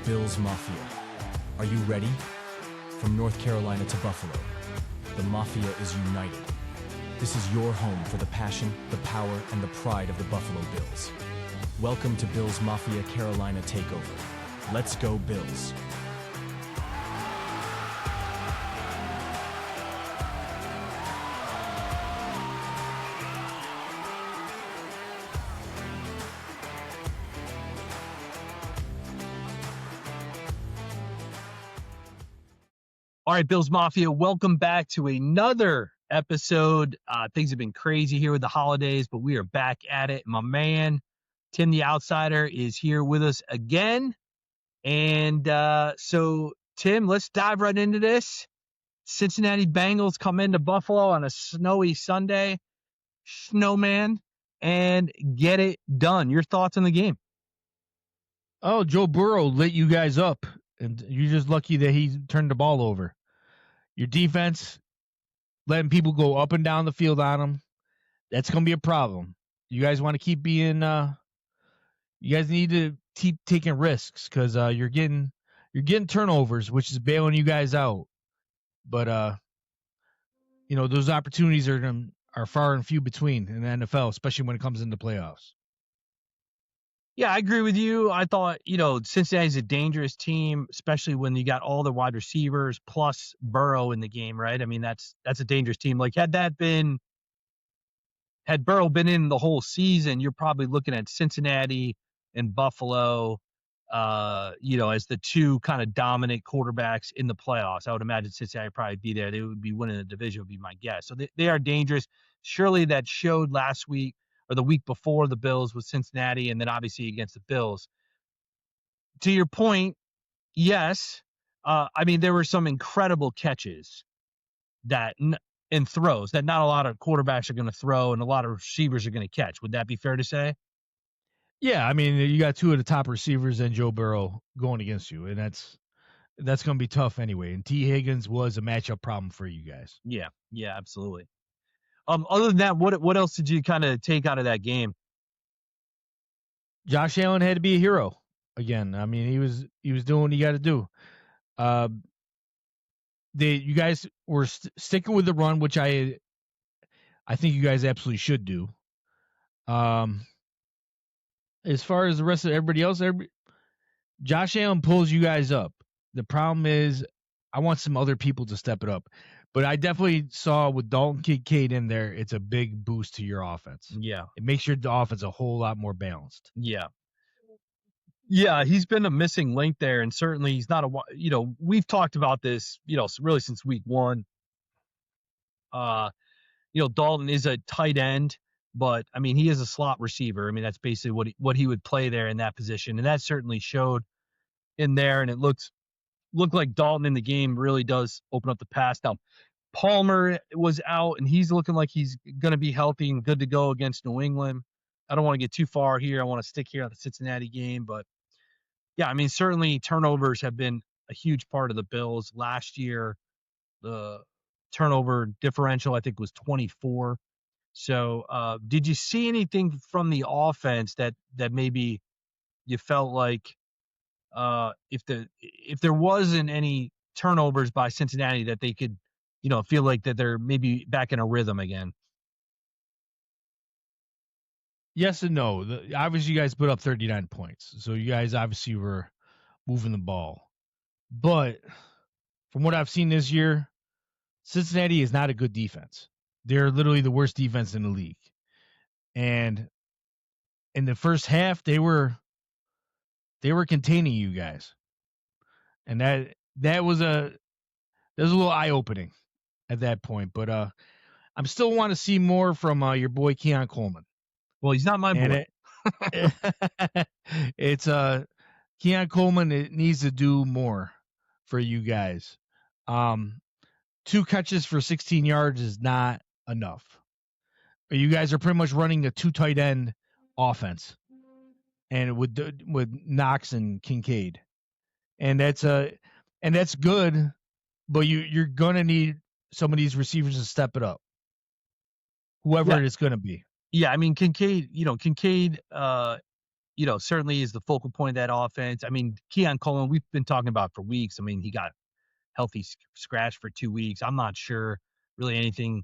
Bills Mafia. Are you ready? From North Carolina to Buffalo, the Mafia is united. This is your home for the passion, the power, and the pride of the Buffalo Bills. Welcome to Bills Mafia Carolina Takeover. Let's go Bills. All right, Bills Mafia, welcome back to another episode. Things have been crazy here with the holidays, but we are back at it. My man, Tim the Outsider, is here with us again. And so, Tim, let's dive right into this. Cincinnati Bengals come into Buffalo on a snowy Sunday, snowman, and get it done. Your thoughts on the game? Oh, Joe Burrow lit you guys up, and you're just lucky that he turned the ball over. Your defense, letting people go up and down the field on them, that's going to be a problem. You guys want to keep being, you guys need to keep taking risks because you're getting turnovers, which is bailing you guys out. But those opportunities are far and few between in the NFL, especially when it comes into playoffs. Yeah, I agree with you. I thought, Cincinnati's a dangerous team, especially when you got all the wide receivers plus Burrow in the game, right? I mean, that's a dangerous team. Like, had Burrow been in the whole season, you're probably looking at Cincinnati and Buffalo, as the two kind of dominant quarterbacks in the playoffs. I would imagine Cincinnati would probably be there. They would be winning the division, would be my guess. So they are dangerous. Surely that showed last week or the week before the Bills with Cincinnati, and then obviously against the Bills. To your point, yes. There were some incredible catches and throws that not a lot of quarterbacks are going to throw and a lot of receivers are going to catch. Would that be fair to say? Yeah, I mean, you got two of the top receivers and Joe Burrow going against you, and that's going to be tough anyway. And T. Higgins was a matchup problem for you guys. Yeah, absolutely. Other than that, what else did you kind of take out of that game? Josh Allen had to be a hero again. I mean, he was doing what he got to do. You guys were sticking with the run, which I think you guys absolutely should do. As far as the rest of everybody else, Josh Allen pulls you guys up. The problem is, I want some other people to step it up. But I definitely saw with Dalton Kincaid in there, it's a big boost to your offense. Yeah. It makes your offense a whole lot more balanced. Yeah. Yeah, he's been a missing link there, and certainly he's not we've talked about this, really since week one. Dalton is a tight end, but I mean, he is a slot receiver. I mean, that's basically what he would play there in that position, and that certainly showed in there, and it looked like Dalton in the game really does open up the pass. Now, Palmer was out, and he's looking like he's going to be healthy and good to go against New England. I don't want to get too far here. I want to stick here on the Cincinnati game, but yeah, I mean, certainly turnovers have been a huge part of the Bills. Last year, the turnover differential, I think, was 24. So did you see anything from the offense that maybe you felt like if there wasn't any turnovers by Cincinnati that they could, feel like that they're maybe back in a rhythm again? Yes and no. Obviously, you guys put up 39 points. So you guys obviously were moving the ball. But from what I've seen this year, Cincinnati is not a good defense. They're literally the worst defense in the league. And in the first half, they were containing you guys. And that was a little eye-opening at that point. But I still want to see more from your boy Keon Coleman. Well, he's not my boy. It's Keon Coleman. It needs to do more for you guys. 2 catches for 16 yards is not enough. You guys are pretty much running a 2 tight end offense, and with Knox and Kincaid, and that's good. But you're gonna need some of these receivers to step it up, whoever it's gonna be. Yeah, I mean, Kincaid certainly is the focal point of that offense. I mean, Keon Coleman, we've been talking about for weeks. I mean, he got healthy scratch for 2 weeks. I'm not sure really anything,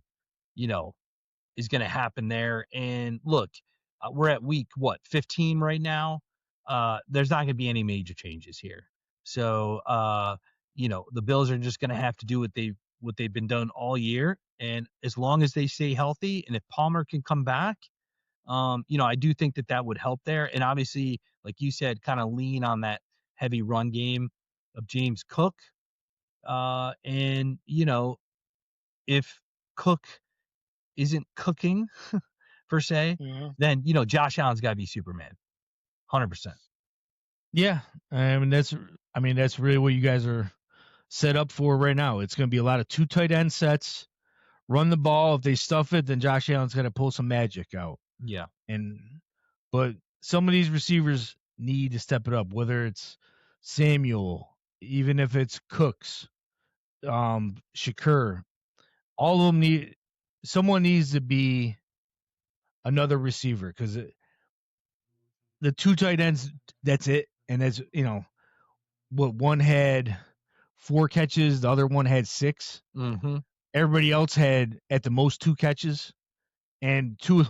you know, is going to happen there. And look, we're at week 15 right now. There's not going to be any major changes here. So, the Bills are just going to have to do what they've been done all year. And as long as they stay healthy, and if Palmer can come back, I do think that would help there. And obviously, like you said, kind of lean on that heavy run game of James Cook. And if Cook isn't cooking per se, then Josh Allen's got to be Superman, 100%. Yeah, that's really what you guys are set up for right now. It's going to be a lot of 2 tight end sets. Run the ball. If they stuff it, then Josh Allen's going to pull some magic out. Yeah. But some of these receivers need to step it up, whether it's Samuel, even if it's Cooks, Shakur. All of them someone needs to be another receiver, because the 2 tight ends, that's it. And that's, one had 4 catches, the other one had 6. Mm-hmm. Everybody else had at the most 2 catches, and 2,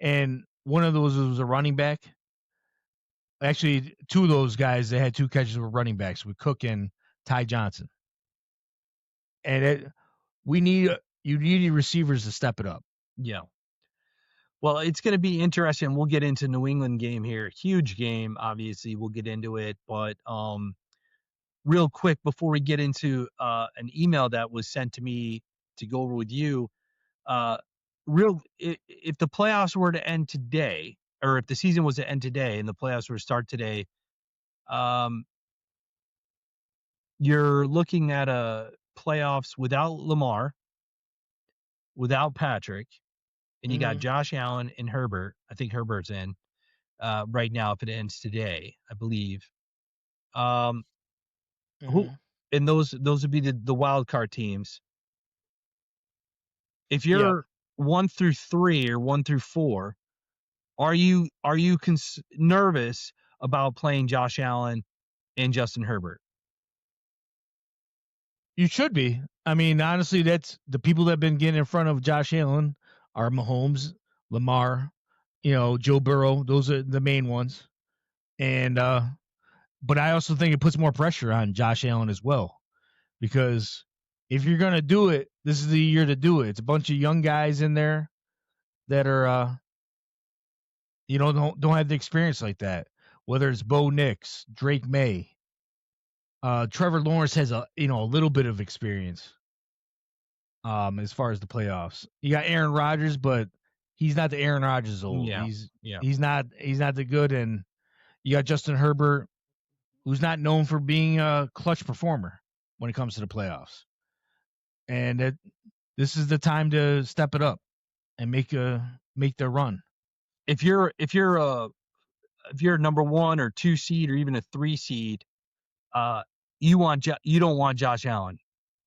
and one of those was a running back. Actually, 2 of those guys that had 2 catches were running backs, with Cook and Ty Johnson. And you need receivers to step it up. Yeah. Well, it's going to be interesting. We'll get into New England game here. Huge game, obviously. We'll get into it. But real quick, before we get into an email that was sent to me to go over with you, if the playoffs were to end today, or if the season was to end today and the playoffs were to start today, you're looking at a playoffs without Lamar, without Patrick, and you got Josh Allen and Herbert. I think Herbert's in right now if it ends today, I believe. Who and those would be the wild card teams. If you're 1 through 3 or 1 through 4, are you nervous about playing Josh Allen and Justin Herbert? You should be. I mean, honestly, that's the people that have been getting in front of Josh Allen are Mahomes, Lamar, Joe Burrow. Those are the main ones. And but I also think it puts more pressure on Josh Allen as well, because if you're gonna do it, this is the year to do it. It's a bunch of young guys in there that are don't have the experience like that. Whether it's Bo Nix, Drake May, Trevor Lawrence has a little bit of experience. As far as the playoffs, you got Aaron Rodgers, but he's not the Aaron Rodgers old. Yeah. He's not the good. And you got Justin Herbert, who's not known for being a clutch performer when it comes to the playoffs. And this is the time to step it up and make their run. If you're a number 1 or 2 seed or even a 3 seed, you don't want Josh Allen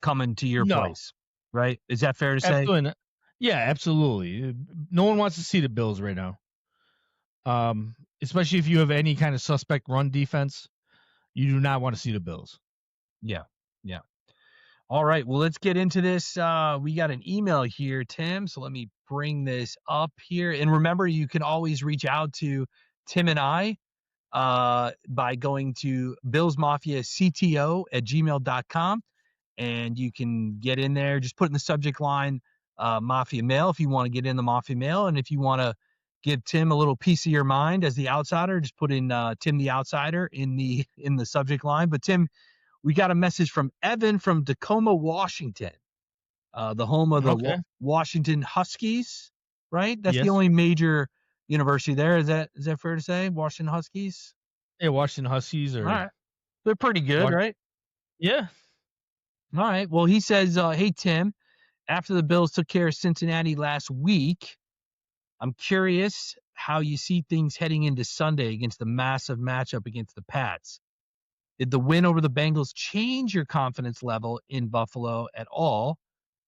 coming to your place, right? Is that fair to say? Absolutely. Yeah, absolutely. No one wants to see the Bills right now. Especially if you have any kind of suspect run defense, you do not want to see the Bills. Yeah. All right, well, let's get into this. We got an email here, Tim, so let me bring this up here. And remember, you can always reach out to Tim and I by going to BillsMafia@gmail.com, and you can get in there. Just put in the subject line Mafia Mail if you want to get in the Mafia Mail, and if you want to give Tim a little piece of your mind as the outsider, just put in Tim the Outsider in the subject line. But Tim, we got a message from Evan from Tacoma, Washington, the home of the Washington Huskies, right? That's the only major university there. Is that fair to say? Washington Huskies? Yeah, Washington Huskies are. All right. They're pretty good, right? Yeah. All right. Well, he says, hey, Tim, after the Bills took care of Cincinnati last week, I'm curious how you see things heading into Sunday against the massive matchup against the Pats. Did the win over the Bengals change your confidence level in Buffalo at all?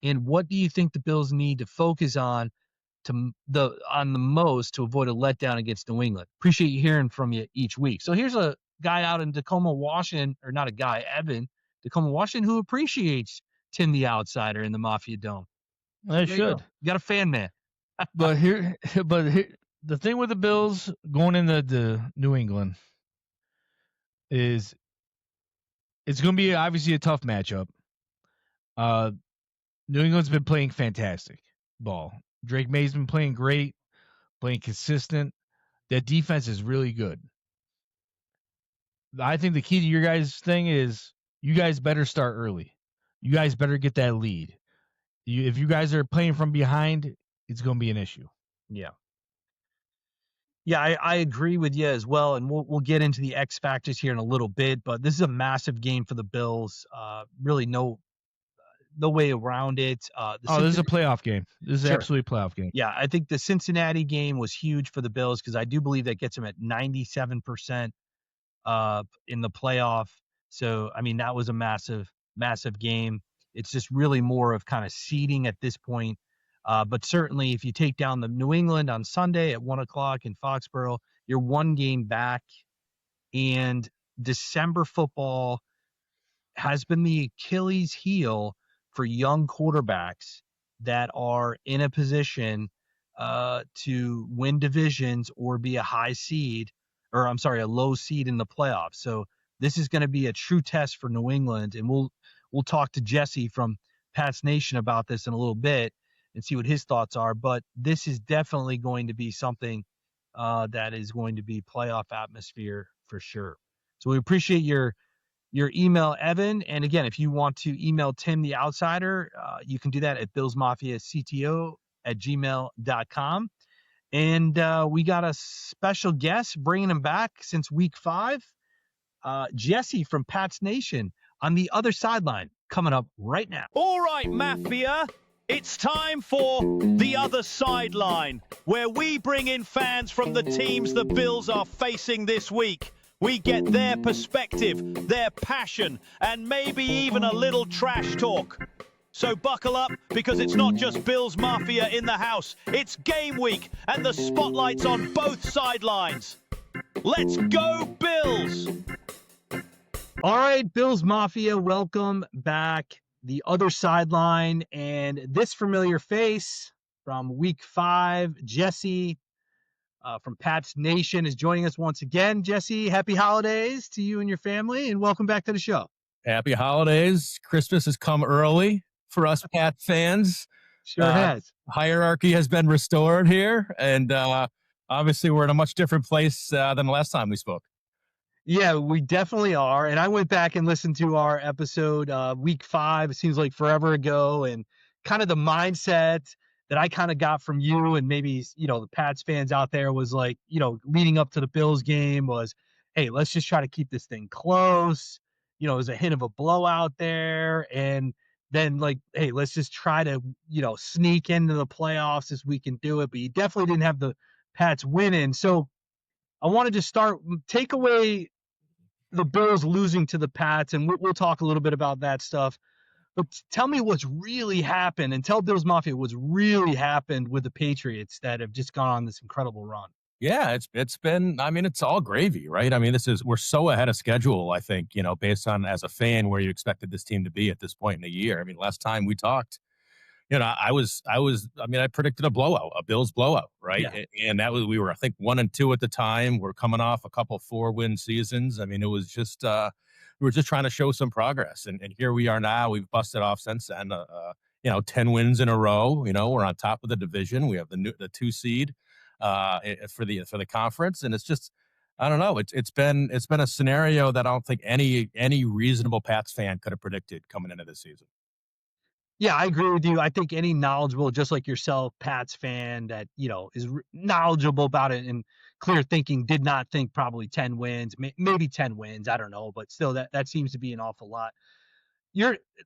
And what do you think the Bills need to focus on on the most to avoid a letdown against New England. Appreciate you hearing from you each week. So here's a guy out in Tacoma, Washington, or not a guy, Evan, Tacoma, Washington, who appreciates Tim the Outsider in the Mafia Dome. I There should. You got a fan man. But here, the thing with the Bills going into the New England is it's going to be obviously a tough matchup. New England's been playing fantastic ball. Drake May's been playing great, playing consistent. That defense is really good. I think the key to your guys' thing is you guys better start early. You guys better get that lead. If you guys are playing from behind, it's going to be an issue. Yeah. Yeah, I agree with you as well, and we'll get into the X factors here in a little bit. But this is a massive game for the Bills. Really, no way around it. This is a playoff game. This is absolutely a playoff game. Yeah, I think the Cincinnati game was huge for the Bills because I do believe that gets them at 97% in the playoff. So, I mean, that was a massive, massive game. It's just really more of kind of seeding at this point. But certainly, if you take down the New England on Sunday at 1 o'clock in Foxborough, you're one game back. And December football has been the Achilles heel for young quarterbacks that are in a position to win divisions or be a a low seed in the playoffs. So this is going to be a true test for New England, and we'll talk to Jesse from Pats Nation about this in a little bit and see what his thoughts are. But this is definitely going to be something that is going to be playoff atmosphere for sure. So we appreciate your email, Evan. And again, if you want to email Tim the Outsider, you can do that at billsmafiacto@gmail.com. And we got a special guest bringing him back since week 5, Jesse from Pats Nation on the other sideline, coming up right now. All right, Mafia, it's time for The Other Sideline, where we bring in fans from the teams the Bills are facing this week. We get their perspective, their passion, and maybe even a little trash talk. So buckle up, because it's not just Bills Mafia in the house. It's game week, and the spotlight's on both sidelines. Let's go, Bills! All right, Bills Mafia, welcome back. The other sideline, and this familiar face from week 5, Jesse from Pats Nation, is joining us once again. Jesse, happy holidays to you and your family, and welcome back to the show. Happy holidays. Christmas has come early for us Pat fans. Sure has. Hierarchy has been restored here, and obviously we're in a much different place than the last time we spoke. Yeah, we definitely are. And I went back and listened to our episode week 5. It seems like forever ago, and kind of the mindset that I kind of got from you and maybe, the Pats fans out there was like, leading up to the Bills game was, hey, let's just try to keep this thing close. There's a hint of a blowout there. And then like, hey, let's just try to, sneak into the playoffs as we can do it. But you definitely didn't have the Pats winning. So I wanted to take away the Bills losing to the Pats, and we'll talk a little bit about that stuff. But tell me what's really happened, and tell Bills Mafia what's really happened with the Patriots that have just gone on this incredible run. Yeah, it's been, I mean, it's all gravy, right? I mean, we're so ahead of schedule, I think, based on, as a fan, where you expected this team to be at this point in the year. I mean, last time we talked, I predicted a blowout, a Bills blowout, right? Yeah. And we were, I think, 1-2 at the time. We're coming off a couple 4-win seasons. I mean, it was just, we were just trying to show some progress. And here we are now. We've busted off since then, 10 wins in a row. We're on top of the division. We have the 2 seed for the conference. And it's just, I don't know. It's been a scenario that I don't think any reasonable Pats fan could have predicted coming into this season. Yeah, I agree with you. I think any knowledgeable, just like yourself, Pats fan that, is knowledgeable about it and clear thinking did not think probably 10 wins, maybe 10 wins. I don't know, but still that seems to be an awful lot.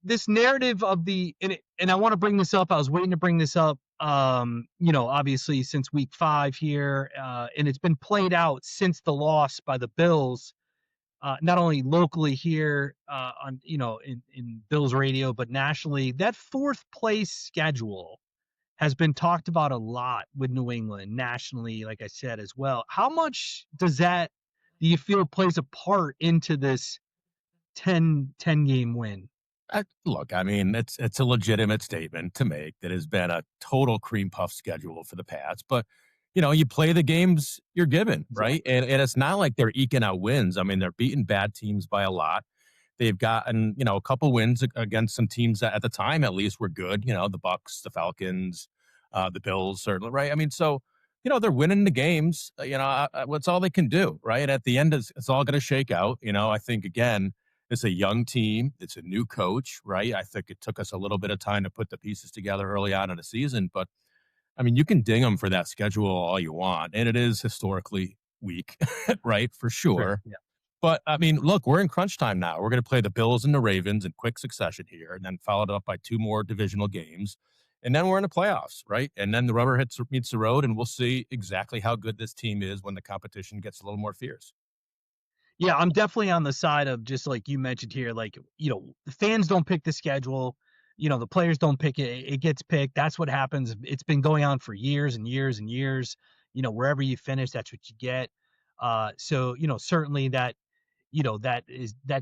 This narrative of and I want to bring this up. I was waiting to bring this up, obviously since week 5 here, and it's been played out since the loss by the Bills. Not only locally here in Bills radio, but nationally. That 4th place schedule has been talked about a lot with New England nationally, like I said as well. How much do you feel plays a part into this 10 game win? Look, I mean, it's a legitimate statement to make that has been a total cream puff schedule for the Pats, but you play the games you're given, right? Exactly. And it's not like they're eking out wins. I mean, they're beating bad teams by a lot. They've gotten, a couple wins against some teams that at the time at least were good, the Bucks, the Falcons, the Bills, certainly, right? I mean, so, they're winning the games, what's all they can do, right? At the end, it's all going to shake out. I think, again, it's a young team. It's a new coach, right? I think it took us a little bit of time to put the pieces together early on in the season, but I mean, you can ding them for that schedule all you want, and it is historically weak, right? For Sure. sure. Yeah. But I mean, look, we're in crunch time now. We're going to play the Bills and the Ravens in quick succession here, and then followed up by 2 more divisional games. And then we're in the playoffs, right? And then the rubber meets the road, and we'll see exactly how good this team is when the competition gets a little more fierce. Yeah, I'm definitely on the side of just like you mentioned here, like, the fans don't pick the schedule, the players don't pick it, it gets picked. That's what happens. It's been going on for years and years and years. Wherever you finish, that's what you get. So, certainly that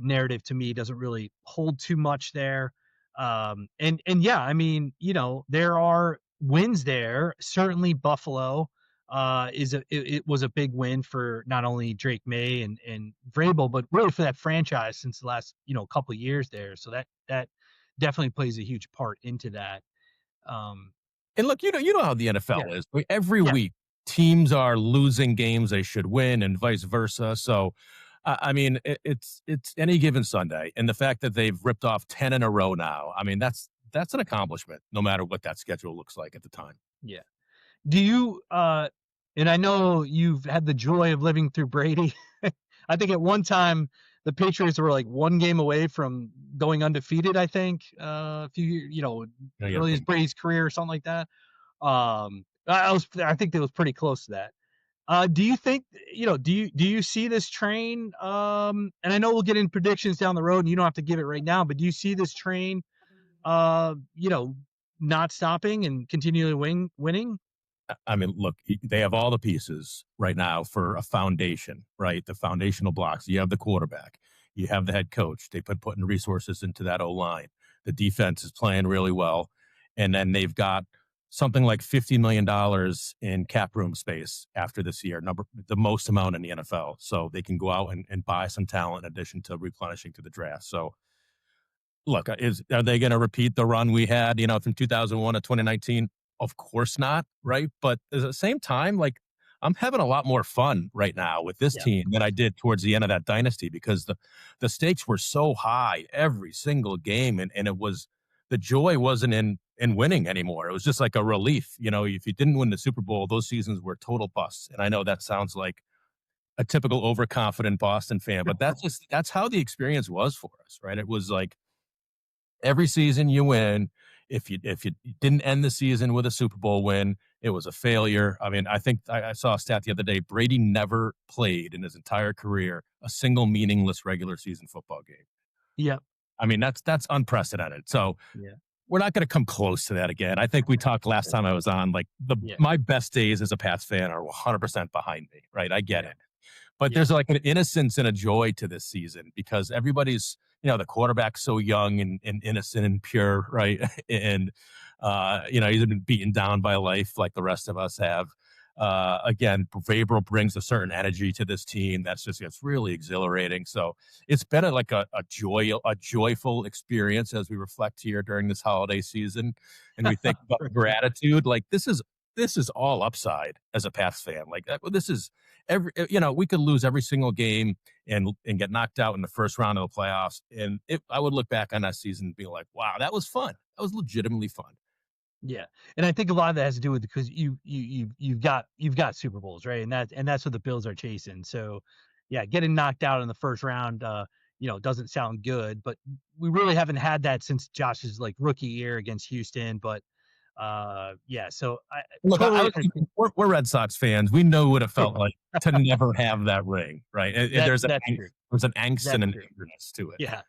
narrative to me doesn't really hold too much there. And yeah, I mean, there are wins there. Certainly Buffalo it was a big win for not only Drake May and Vrabel, but really for that franchise since the last, couple of years there. So that definitely plays a huge part into that. Um, And look, you know how the yeah, NFL is. Every yeah, week, teams are losing games they should win, and vice versa. So, I mean, it's any given Sunday, and the fact that they've ripped off 10 in a row now. I mean, that's an accomplishment, no matter what that schedule looks like at the time. yeah. Do you and I know you've had the joy of living through Brady. I think at one time the Patriots were like 1 game away from going undefeated, I think. A few Yeah, early as Brady's career or something like that. I think it was pretty close to that. Do you think, do you see this train and I know we'll get in predictions down the road and you don't have to give it right now, but do you see this train uh, you know, not stopping and continually winning? I mean, look, they have all the pieces right now for a foundation, right? The foundational blocks. You have the quarterback, you have the head coach. They putting resources into that O line. The defense is playing really well, and then they've got something like $50 million in cap room space after this year, the most amount in the NFL. So they can go out and buy some talent in addition to replenishing to the draft. So look, are they going to repeat the run we had, from 2001 to 2019? Of course not, right? But at the same time, like I'm having a lot more fun right now with this Yeah. team than I did towards the end of that dynasty because the stakes were so high every single game, and it was the joy wasn't in winning anymore. It was just like a relief. If you didn't win the Super Bowl, those seasons were total busts. And I know that sounds like a typical overconfident Boston fan, but that's how the experience was for us, right? It was like every season you win. If you didn't end the season with a Super Bowl win, it was a failure. I mean, I think I saw a stat the other day. Brady never played in his entire career a single meaningless regular season football game. Yep. I mean, that's unprecedented. So Yeah. we're not going to come close to that again. I think we talked last time I was on. Like Yeah. my best days as a Pats fan are 100% behind me. Right? I get Yeah. it. But Yeah. there's like an innocence and a joy to this season because everybody's, the quarterback's so young and innocent and pure, right? And, he's been beaten down by life like the rest of us have. Again, Vrabel brings a certain energy to this team it's really exhilarating. So it's been a joyful experience as we reflect here during this holiday season and we think about gratitude. Like this is all upside as a Pats fan. Like this is we could lose every single game and get knocked out in the first round of the playoffs. And I would look back on that season and be like, wow, that was fun. That was legitimately fun. Yeah, and I think a lot of that has to do with because you've got Super Bowls, right? And that's what the Bills are chasing. So, yeah, getting knocked out in the first round, doesn't sound good. But we really haven't had that since Josh's like rookie year against Houston. But yeah, so I Look, totally we're Red Sox fans. We know what it felt like to never have that ring, right? that's true. There's an angst That's and an true. eagerness to it. Yeah,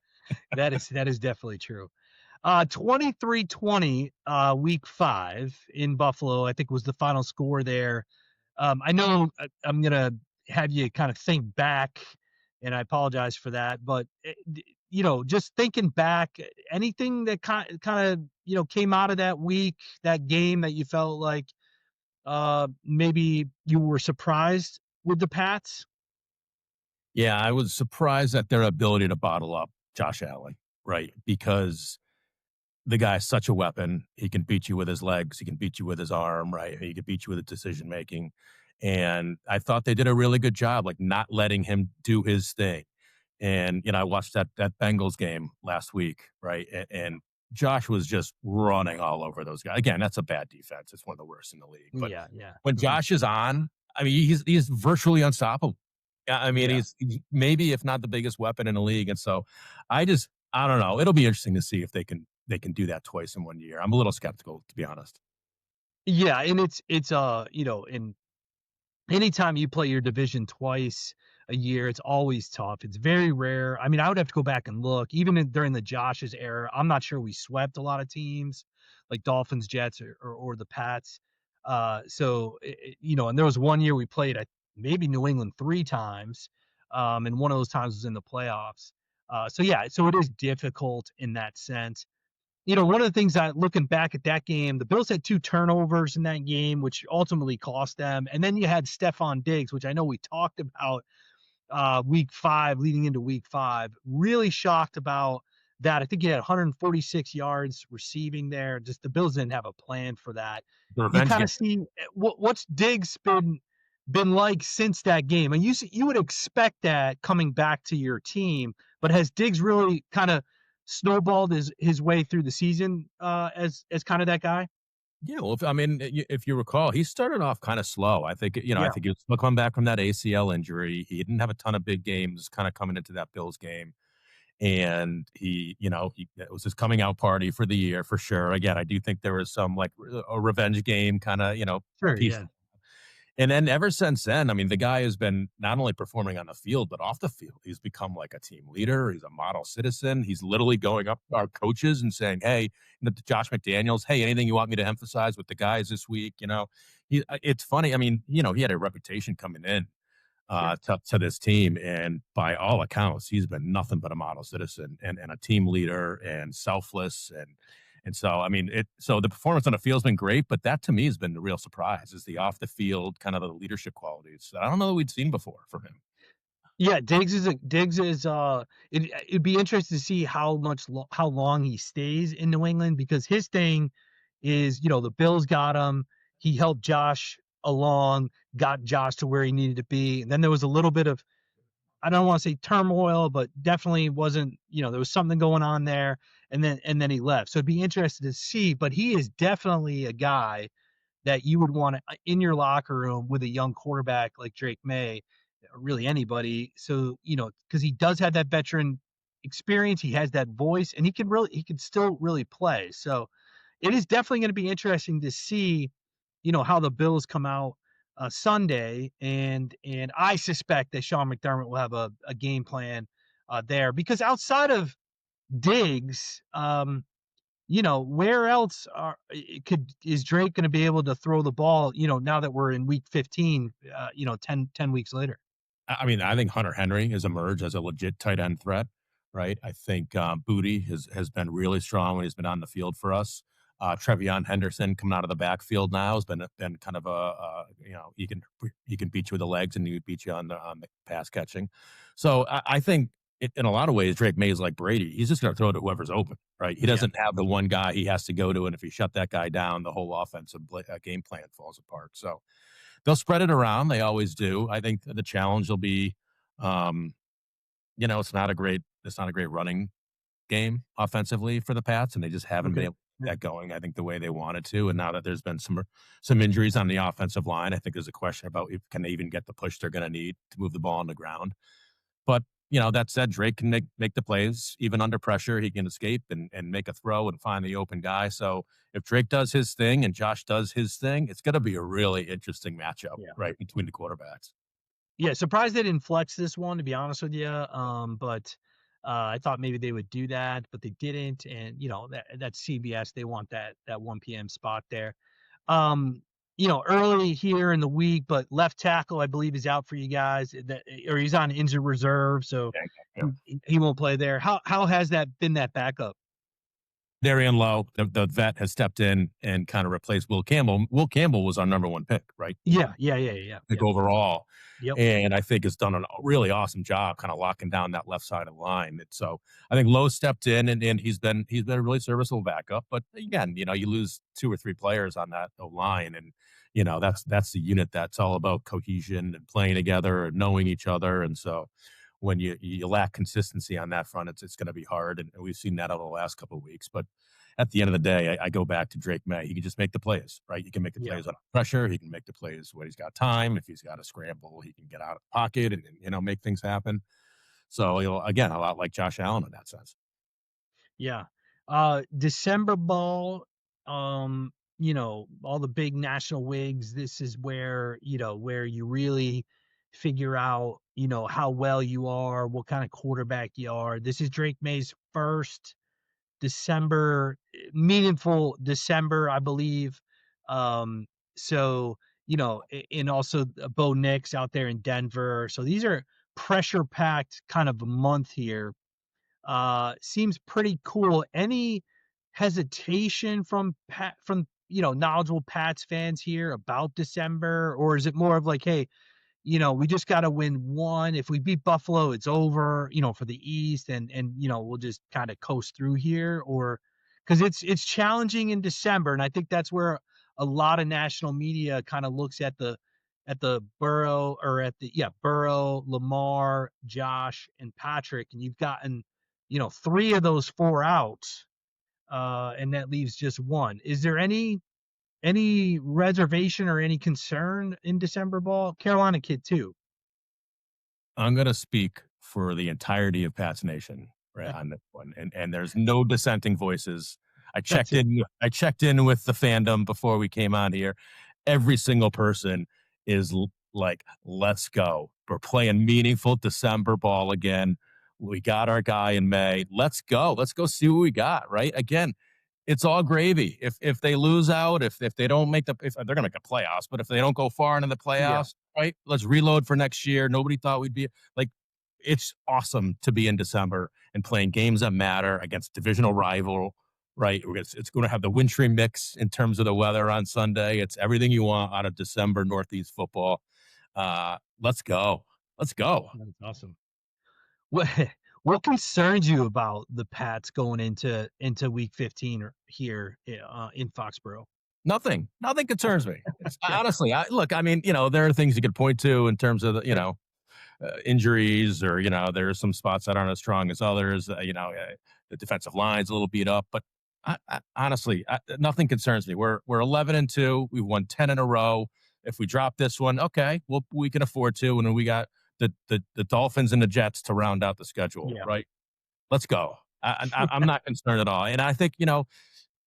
that is definitely true. 23-20, week 5 in Buffalo, I think was the final score there. I know I'm going to have you kind of think back, and I apologize for that, but, just thinking back, anything that kind of, came out of that week, that game that you felt like maybe you were surprised with the Pats? Yeah, I was surprised at their ability to bottle up Josh Allen, right? Because the guy's such a weapon. He can beat you with his legs. He can beat you with his arm, right? He can beat you with his decision making. And I thought they did a really good job, like not letting him do his thing. And I watched that Bengals game last week, right? And Josh was just running all over those guys. Again, that's a bad defense. It's one of the worst in the league. But Yeah, yeah. when Mhm. Josh is on, I mean, he's virtually unstoppable. Yeah, I mean, Yeah. he's maybe if not the biggest weapon in the league. And so I don't know. It'll be interesting to see if they can do that twice in one year. I'm a little skeptical, to be honest. Yeah, and it's and anytime you play your division twice a year, it's always tough. It's very rare. I mean, I would have to go back and look. Even during the Josh's era, I'm not sure we swept a lot of teams like Dolphins, Jets, or the Pats. And there was one year we played maybe New England 3 times, and one of those times was in the playoffs. So it is difficult in that sense. One of the things that looking back at that game, the Bills had 2 turnovers in that game, which ultimately cost them. And then you had Stephon Diggs, which I know we talked about week 5, leading into week 5. Really shocked about that. I think he had 146 yards receiving there. Just the Bills didn't have a plan for that. The You revenge kind game. of see what's Diggs been like since that game, and you would expect that coming back to your team, but has Diggs really kind of snowballed his way through the season as kind of that guy? Yeah, well, if you recall, he started off kind of slow. I Yeah, think he was still coming back from that ACL injury. He didn't have a ton of big games kind of coming into that Bills game. And it was his coming out party for the year for sure. Again, I do think there was some like a revenge game kind of, sure, piece. yeah, And then ever since then, I mean, the guy has been not only performing on the field, but off the field. He's become like a team leader. He's a model citizen. He's literally going up to our coaches and saying, hey, to Josh McDaniels, hey, anything you want me to emphasize with the guys this week? It's funny. I mean, he had a reputation coming in sure. to this team. And by all accounts, he's been nothing but a model citizen and a team leader and selfless. And so, I mean, so the performance on the field's been great, but that to me has been the real surprise is the off the field kind of the leadership qualities that I don't know that we'd seen before from him. Yeah, Diggs is it'd be interesting to see how long he stays in New England, because his thing is, the Bills got him. He helped Josh along, got Josh to where he needed to be. And then there was a little bit of, I don't want to say turmoil, but definitely wasn't, there was something going on there. And then he left. So it'd be interesting to see, but he is definitely a guy that you would want in your locker room with a young quarterback like Drake May, or really anybody. So, because he does have that veteran experience, he has that voice, and he can still really play. So it is definitely going to be interesting to see, how the Bills come out Sunday, and I suspect that Sean McDermott will have a game plan there, because outside of Diggs, where else is Drake going to be able to throw the ball, now that we're in week 15, 10 weeks later? I mean, I think Hunter Henry has emerged as a legit tight end threat, right? I think Booty has been really strong when he's been on the field for us. Trevion Henderson coming out of the backfield now has been kind of he can beat you with the legs and he would beat you on the pass catching. So I think in a lot of ways Drake May is like Brady. He's just going to throw it to whoever's open, right? He Yeah. doesn't have the one guy he has to go to, and if he shut that guy down, the whole offensive game plan falls apart. So they'll spread it around. They always do. I think the challenge will be, um, it's not a great running game offensively for the Pats, and they just haven't been Okay. able to get going, I think, the way they wanted to. And now that there's been some injuries on the offensive line, I think there's a question about if can they even get the push they're going to need to move the ball on the ground. But that said, Drake can make the plays even under pressure. He can escape and make a throw and find the open guy. So if Drake does his thing and Josh does his thing, it's going to be a really interesting matchup, Yeah. right, between the quarterbacks. Yeah. Surprised they didn't flex this one, to be honest with you. But I thought maybe they would do that, but they didn't. And that's CBS. They want that 1 p.m. spot there. Early here in the week, but left tackle I believe is out for you guys. Or he's on injured reserve, so Yeah. he won't play there. How has that been that backup? Darian Lowe, the vet, has stepped in and kind of replaced Will Campbell. Will Campbell was our number one pick, right? Yeah. Overall. Yep. And I think has done a really awesome job kind of locking down that left side of the line. And so I think Lowe stepped in and he's been a really serviceable backup. But again, you lose 2 or 3 players on that line, and that's the unit that's all about cohesion and playing together and knowing each other. And so when you lack consistency on that front, it's going to be hard. And we've seen that over the last couple of weeks. But at the end of the day, I go back to Drake May. He can just make the plays, right? He can make the plays under pressure. He can make the plays when he's got time. If he's got to scramble, he can get out of the pocket and make things happen. So, again, a lot like Josh Allen in that sense. Yeah. December ball, all the big national wigs, this is where you really figure out, how well you are, what kind of quarterback you are. This is Drake May's first December, meaningful December, I believe. So, and also Bo Nix out there in Denver. So these are pressure packed kind of a month here. Seems pretty cool. Any hesitation from knowledgeable Pats fans here about December, or is it more of like, hey, we just got to win one. If we beat Buffalo, it's over, for the East, and we'll just kind of coast through here, or because it's challenging in December, and I think that's where a lot of national media kind of looks at the Burrow Burrow, Lamar, Josh, and Patrick, and you've gotten 3 of those 4 out, and that leaves just one. Is there any reservation or any concern in December ball? Carolina kid too. I'm going to speak for the entirety of Pats Nation right on this one, and there's no dissenting voices. I checked in with the fandom before we came on here. Every single person is like, let's go. We're playing meaningful December ball again. We got our guy in May. Let's go. Let's go see what we got, right? Again, it's all gravy. If they lose out, if they don't make if they're gonna make the playoffs, but if they don't go far into the playoffs, right? Let's reload for next year. Nobody thought we'd be like. It's awesome to be in December and playing games that matter against divisional rival, right? It's going to have the wintry mix in terms of the weather on Sunday. It's everything you want out of December Northeast football. Let's go. Let's go. That's awesome. What concerns you about the Pats going into Week 15 here in Foxborough? Nothing concerns me. Honestly, there are things you could point to in terms of the, injuries, or there are some spots that aren't as strong as others. The defensive line's a little beat up, but honestly, nothing concerns me. We're 11-2. We've won 10 in a row. If we drop this one, okay, we can afford to, and then we got the Dolphins and the Jets to round out the schedule, right? Let's go. I'm not concerned at all, and I think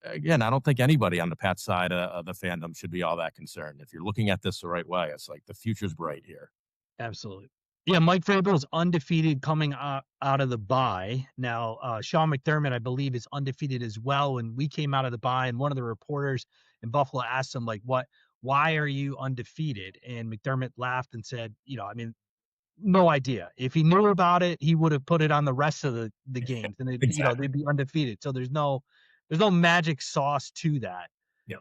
again, I don't think anybody on the Pat side of the fandom should be all that concerned. If you're looking at this the right way, it's like the future's bright here. Absolutely. Yeah, Mike Vrabel's undefeated coming out of the bye. Now, Sean McDermott, I believe, is undefeated as well. When we came out of the bye, and one of the reporters in Buffalo asked him, like, why are you undefeated? And McDermott laughed and said, no idea. If he knew about it, he would have put it on the rest of the games, and they'd be undefeated. So there's no magic sauce to that. Yeah.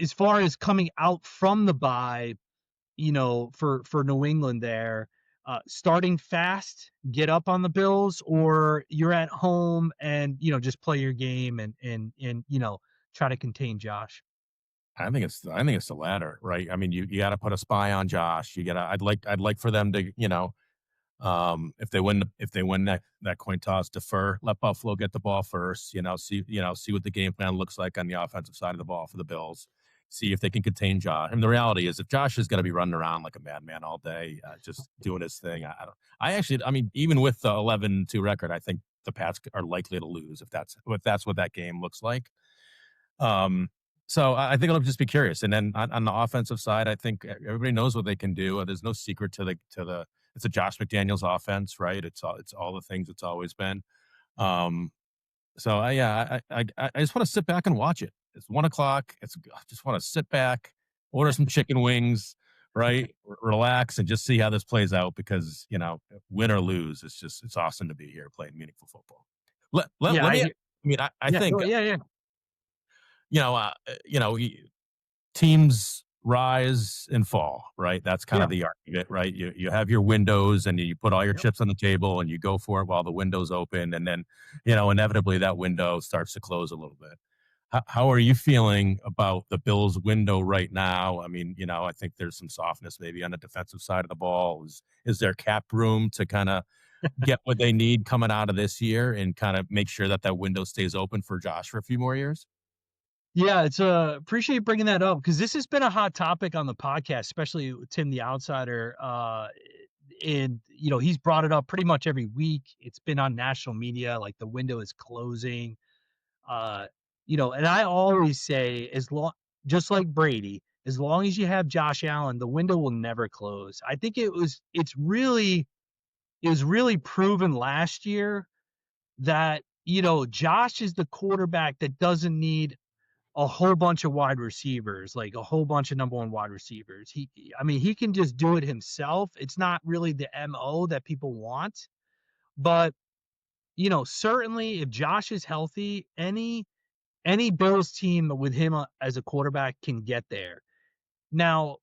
As far as coming out from the bye, for New England there, starting fast, get up on the Bills, or you're at home and, just play your game and try to contain Josh? I think it's the latter, right? I mean, you got to put a spy on Josh. I'd like for them to, if they win that coin toss, defer, let Buffalo get the ball first, see what the game plan looks like on the offensive side of the ball for the Bills. See if they can contain Josh. And the reality is, if Josh is going to be running around like a madman all day, just doing his thing, even with the 11-2 record, I think the Pats are likely to lose if that's what that game looks like. So I think it'll just be curious. And then on the offensive side, I think everybody knows what they can do. There's no secret to the it's a Josh McDaniels offense, right? It's all the things it's always been. So I just want to sit back and watch it. It's 1:00. I just want to sit back, order some chicken wings, right? Relax and just see how this plays out because, win or lose, it's awesome to be here playing meaningful football. I think, teams rise and fall, right? That's kind of the art of it, right? You have your windows and you put all your chips on the table and you go for it while the window's open. And then, inevitably that window starts to close a little bit. How are you feeling about the Bills window right now? I mean, I think there's some softness maybe on the defensive side of the ball. Is there cap room to kind of get what they need coming out of this year and kind of make sure that window stays open for Josh for a few more years? Yeah, it's appreciate you bringing that up because this has been a hot topic on the podcast, especially with Tim the Outsider. And he's brought it up pretty much every week. It's been on national media, like the window is closing. And I always say, just like Brady, as long as you have Josh Allen, the window will never close. I think it was really proven last year that Josh is the quarterback that doesn't need a whole bunch of wide receivers, like a whole bunch of number one wide receivers. He can just do it himself. It's not really the MO that people want, but certainly if Josh is healthy, any Bills team with him as a quarterback can get there. Now,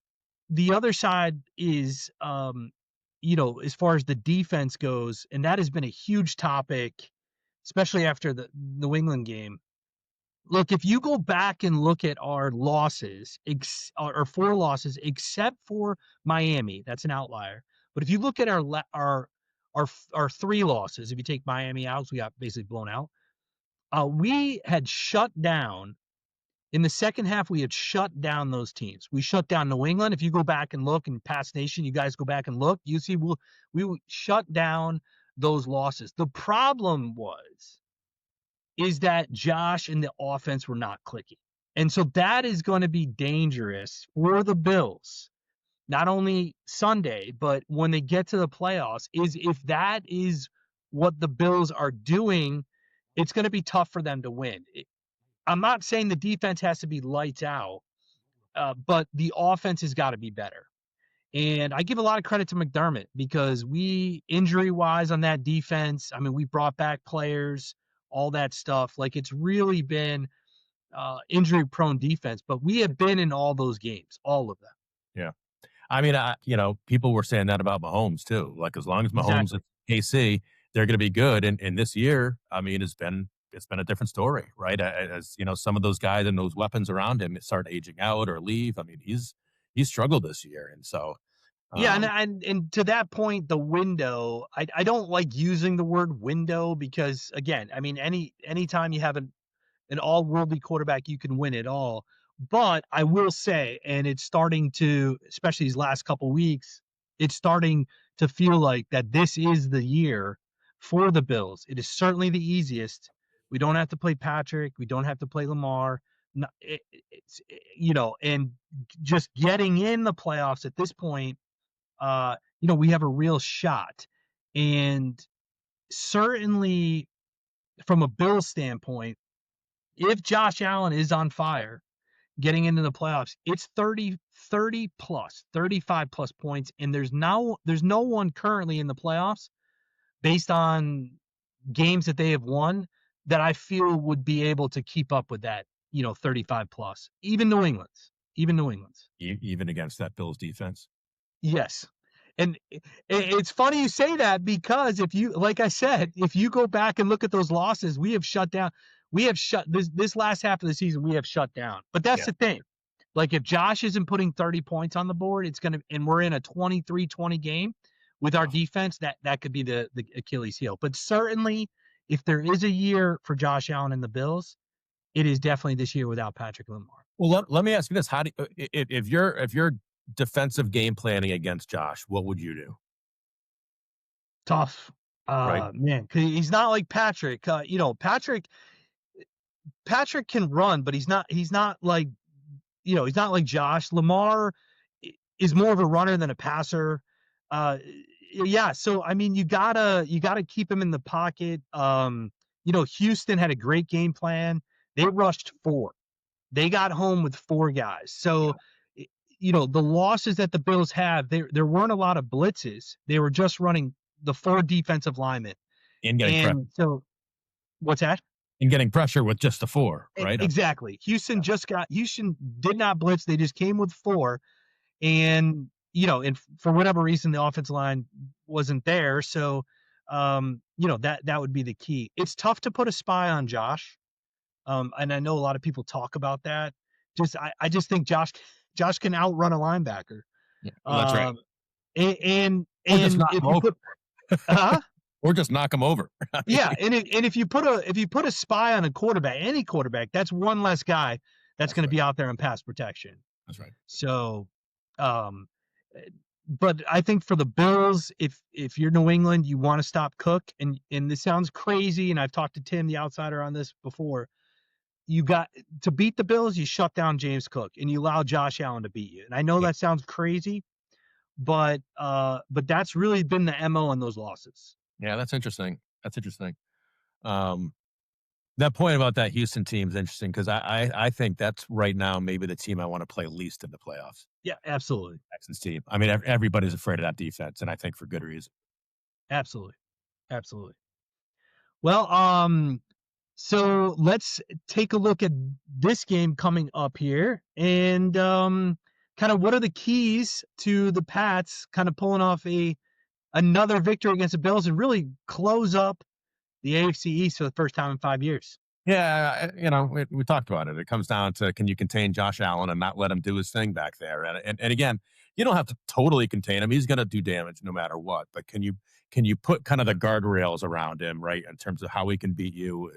the other side is, as far as the defense goes, and that has been a huge topic, especially after the New England game. Look, if you go back and look at our losses, our 4 losses, except for Miami, that's an outlier. But if you look at our 3 losses, if you take Miami out, so we got basically blown out. We had shut down in the second half. We had shut down those teams. We shut down New England. If you go back and look in Pats Nation, you guys go back and look, you see we shut down those losses. The problem is that Josh and the offense were not clicking. And so that is going to be dangerous for the Bills, not only Sunday, but when they get to the playoffs, is if that is what the Bills are doing, it's going to be tough for them to win. I'm not saying the defense has to be lights out, but the offense has got to be better. And I give a lot of credit to McDermott because injury-wise on that defense, we brought back players, all that stuff. Like, it's really been injury-prone defense, but we have been in all those games, all of them. Yeah. People were saying that about Mahomes too. Like, as long as Mahomes at KC, they're going to be good. And this year, it's been a different story, right? As some of those guys and those weapons around him start aging out or leave. He's struggled this year. And so, yeah. And to that point, the window, I don't like using the word window because, again, anytime you have an all-worldly quarterback, you can win it all. But I will say, and it's starting to, especially these last couple weeks, it's starting to feel like that this is the year for the Bills. It is certainly the easiest. We don't have to play Patrick. We don't have to play Lamar. And just getting in the playoffs at this point, we have a real shot. And certainly from a Bills standpoint, if Josh Allen is on fire getting into the playoffs, it's 30 plus, 35 plus points. And there's no one currently in the playoffs based on games that they have won that I feel would be able to keep up with that, 35 plus, even New England's. Even against that Bills defense. Yes. And it's funny you say that because like I said, if you go back and look at those losses, we have shut down. We have shut this last half of the season. We have shut down. But that's the thing. Like, if Josh isn't putting 30 points on the board, and we're in a 23-20 game with our defense, that could be the Achilles heel. But certainly, if there is a year for Josh Allen and the Bills, it is definitely this year without Patrick Lamar. Well, let me ask you this: if you're defensive game planning against Josh, what would you do? Tough, right? Man, 'cause he's not like Patrick. Patrick can run, but he's not like Josh. Lamar is more of a runner than a passer. Yeah, so I mean, you gotta keep him in the pocket. Houston had a great game plan. They rushed 4. They got home with 4 guys. So, the losses that the Bills have, there weren't a lot of blitzes. They were just running the 4 defensive linemen. And getting pressure. And so, what's that? And getting pressure with just the 4, right? Exactly. Houston did not blitz. They just came with 4. And, and for whatever reason, the offensive line wasn't there. So, that would be the key. It's tough to put a spy on Josh. And I know a lot of people talk about that. I just think Josh can outrun a linebacker. Yeah, well, that's right. And just knock him over. Or just knock him over. Yeah, and if you put a spy on a quarterback, any quarterback, that's one less guy that's going to be out there in pass protection. That's right. So, but I think for the Bills, if you're New England, you want to stop Cook, and this sounds crazy, and I've talked to Tim, the outsider, on this before. You got to beat the Bills, you shut down James Cook, and you allow Josh Allen to beat you. And I know that sounds crazy, but that's really been the MO on those losses. Yeah, that's interesting. That point about that Houston team is interesting because I think that's right now maybe the team I want to play least in the playoffs. Yeah, absolutely. Texans team. I mean, everybody's afraid of that defense, and I think for good reason. Absolutely. Well, so let's take a look at this game coming up here, and kind of what are the keys to the Pats kind of pulling off another victory against the Bills and really close up the AFC East for the first time in 5 years. Yeah, we talked about it. It comes down to, can you contain Josh Allen and not let him do his thing back there? And again, you don't have to totally contain him. He's going to do damage no matter what. But can you put kind of the guardrails around him, right, in terms of how he can beat you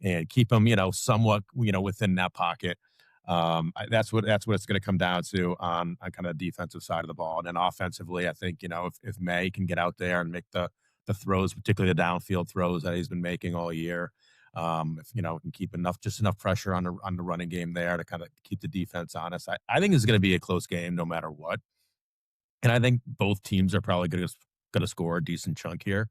and keep him, somewhat, within that pocket. That's what it's going to come down to on kind of the defensive side of the ball. And then offensively, I think, if May can get out there and make the throws, particularly the downfield throws that he's been making all year, if can keep enough pressure on the running game there to kind of keep the defense honest. I think it's going to be a close game no matter what. And I think both teams are probably going to score a decent chunk here.